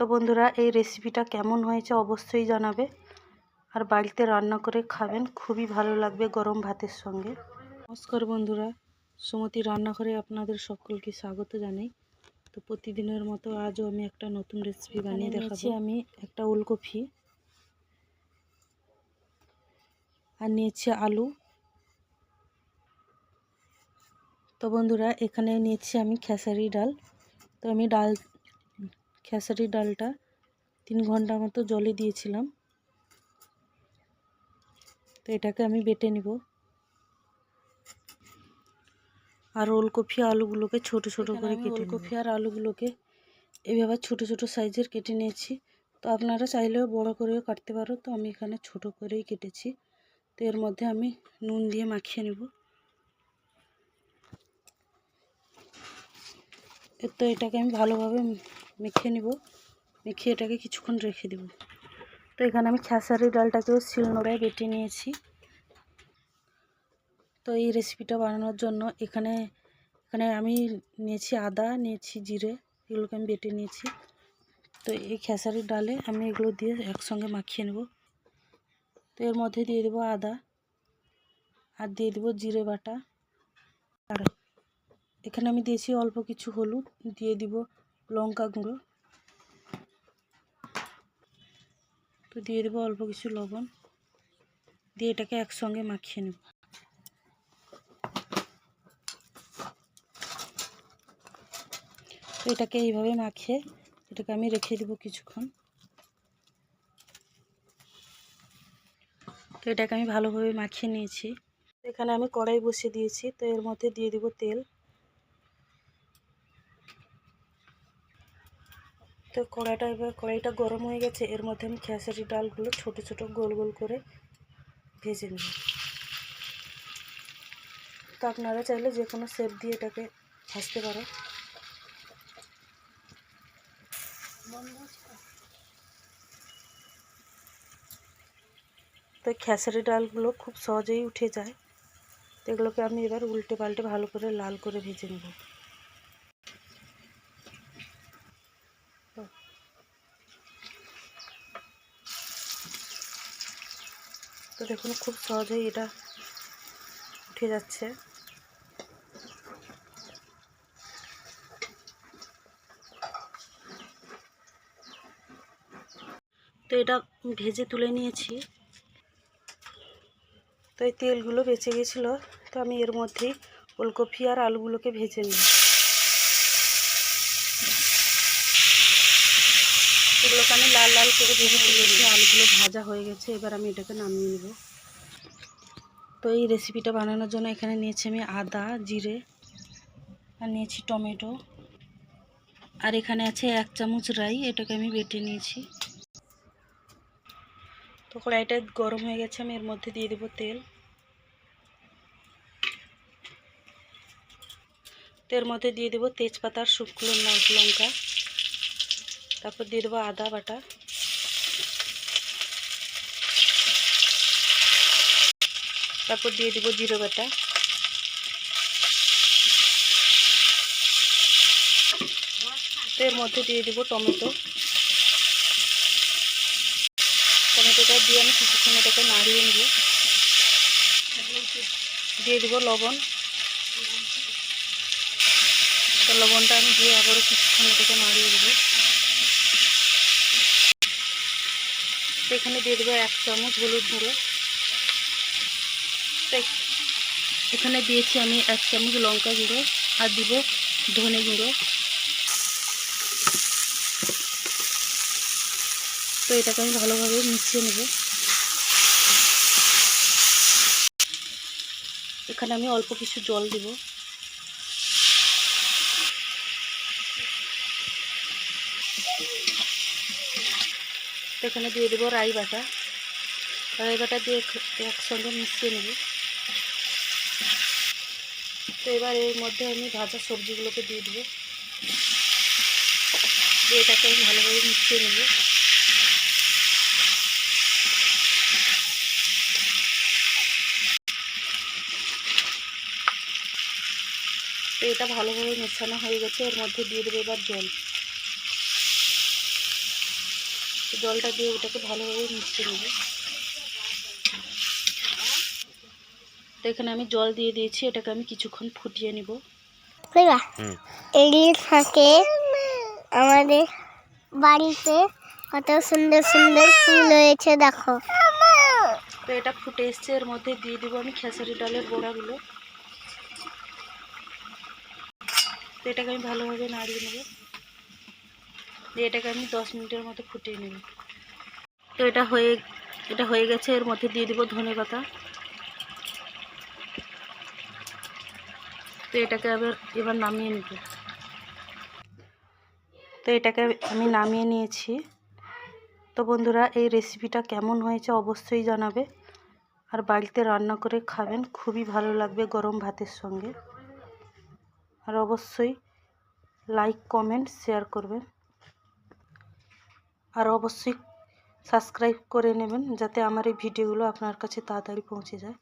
তো বন্ধুরা, এই রেসিপিটা কেমন হয়েছে অবশ্যই জানাবে, আর বাড়িতে রান্না করে খাবেন, খুবই ভালো লাগবে গরম ভাতের সঙ্গে। নমস্কার বন্ধুরা, সুমতি রান্নাঘরে আপনাদের সকলকে স্বাগত জানাই। তো প্রতিদিনের মতো আজও আমি একটা নতুন রেসিপি বানিয়ে দেখাচ্ছি। আমি একটা ওলকপি আর নিয়েছি আলু। তো বন্ধুরা, এখানে নিয়েছি আমি খেসারি ডাল। তো আমি খেসারি ডালটা 3 ঘন্টা মতো জলে দিয়েছিলাম। তো এটাকে আমি বেটে নিব। আর ওলকপি আলুগুলোকে ছোট ছোট করে কেটে ওলকপি আর আলুগুলোকে এইভাবে ছোট ছোট সাইজের কেটে নিয়েছি। তো আপনারা চাইলেও বড় করেও কাটতে পারো, তো আমি এখানে ছোট করেই কেটেছি। তো এর মধ্যে আমি নুন দিয়ে মাখিয়ে নেব। তো এটাকে আমি ভালোভাবে মেখে নেব। মেখে এটাকে কিছুক্ষণ রেখে দেব। তো এখানে আমি খেসারি ডালটাকেও শিলনোড়ায় বেটে নিয়েছি। তো এই রেসিপিটা বানানোর জন্য এখানে আমি নিয়েছি আদা, নিয়েছি জিরে, এগুলোকে আমি বেটে নিয়েছি। তো এই খেসারির ডালে আমি এগুলো দিয়ে একসঙ্গে মাখিয়ে নেব। তো এর মধ্যে দিয়ে দেবো আদা, আর দিয়ে দেবো জিরে বাটা, আর এখানে আমি দিয়েছি অল্প কিছু হলুদ, দিয়ে দিব লঙ্কা গুঁড়ো, তো দিয়ে দেবো অল্প কিছু লবণ, দিয়ে এটাকে একসঙ্গে মাখিয়ে নেব। তো এটাকে এইভাবে মাখিয়ে এটাকে আমি রেখে দেবো কিছুক্ষণ। তো এটাকে আমি ভালোভাবে মাখিয়ে নিয়েছি। এখানে আমি কড়াই বসিয়ে দিয়েছি। তো এর মধ্যে দিয়ে দিব তেল। তো কড়াইটা গরম হয়ে গেছে। এর মধ্যে আমি খেসারি ডালগুলো ছোট ছোট গোল গোল করে ভেজে নেব। তো আপনারা চাইলে যে কোনো শেপ দিয়ে এটাকে ভাজতে পারো। তো খেসারি ডালগুলো খুব সহজেই উঠে যায়। তো এগুলোকে আমি এবার উল্টে পাল্টে ভালো করে লাল করে ভেজে নেব। তো দেখুন, খুব সহজেই এটা উঠে যাচ্ছে। তো এটা ভেজে তুলে নিয়েছি। তো এই তেলগুলো বেঁচে গেছিলো, তো আমি এর মধ্যেই ওলকপি আর আলুগুলোকে ভেজে নিই। এগুলোকে আমি লাল লাল করে ভেজে তুলেছি। আলুগুলো ভাজা হয়ে গেছে, এবার আমি এটাকে নামিয়ে নেব। তো এই রেসিপিটা বানানোর জন্য এখানে নিয়েছি আমি আদা, জিরে, আর নিয়েছি টমেটো, আর এখানে আছে 1 চামচ রাই, এটাকে আমি বেটে নিয়েছি। তো কড়াইটা গরম হয়ে গেছে, আমি এর মধ্যে দিয়ে দেবো তেল। তো এর মধ্যে দিয়ে দেবো তেজপাতা আর শুকনো লঙ্কা, তারপর দিয়ে দেবো আদা বাটা, তারপর দিয়ে দেবো জিরে বাটা, তো এর মধ্যে দিয়ে দেবো টমেটোটা দিয়ে আমি কিছুক্ষণ এটাকে নাড়িয়ে নেব। দিয়ে দেবো লবণ। তো লবণটা আমি দিয়ে আবারও কিছুক্ষণ এটাকে নাড়িয়ে দেবো। তো এখানে দিয়ে দেবো 1 চামচ হলুদ গুঁড়ো। এখানে দিয়েছি আমি 1 চামচ লঙ্কা গুঁড়ো, আর দিব ধনে গুঁড়ো। তো এটাকে আমি ভালোভাবে মিশিয়ে নেব। এখানে আমি অল্প কিছু জল দিব। তো এখানে দিয়ে দেবো রাই বাটা দিয়ে একসঙ্গে মিশিয়ে নেব। তো এবার এর মধ্যে আমি ভাজা সবজিগুলোকে দিয়ে দেবো। এটাকে আমি ভালোভাবে মিশিয়ে নেব। তো এটা ভালোভাবে মেশানো হয়ে গেছে। এর মধ্যে দিয়ে দেবো এবার জল। তো জলটা দিয়ে ওটাকে ভালোভাবে মিশিয়ে নেব। তো এখানে আমি জল দিয়ে দিয়েছি, এটাকে আমি কিছুক্ষণ ফুটিয়ে নিব। এই থাকে আমাদের বাড়িতে কত সুন্দর সুন্দর ফুল হয়েছে দেখো। তো এটা ফুটে এসছে, এর মধ্যে দিয়ে দেবো আমি খেসারি ডালের বড়াগুলো। তো এটাকে আমি ভালোভাবে নাড়িয়ে নেব, দিয়ে এটাকে আমি 10 মিনিটের মতো ফুটিয়ে নেব। তো এটা হয়ে গেছে, এর মধ্যে দিয়ে দেবো ধনেপাতা। তো এটাকে এবার নামিয়ে নেব। তো এটাকে আমি নামিয়ে নিয়েছি। তো বন্ধুরা, এই রেসিপিটা কেমন হয়েছে অবশ্যই জানাবে, আর বাড়িতে রান্না করে খাবেন, খুবই ভালো লাগবে গরম ভাতের সঙ্গে। আর অবশ্যই লাইক কমেন্ট শেয়ার করবেন, আর অবশ্যই সাবস্ক্রাইব করে নেবেন যাতে আমার এই ভিডিওগুলো আপনার কাছে তাড়াতাড়ি পৌঁছে যায়।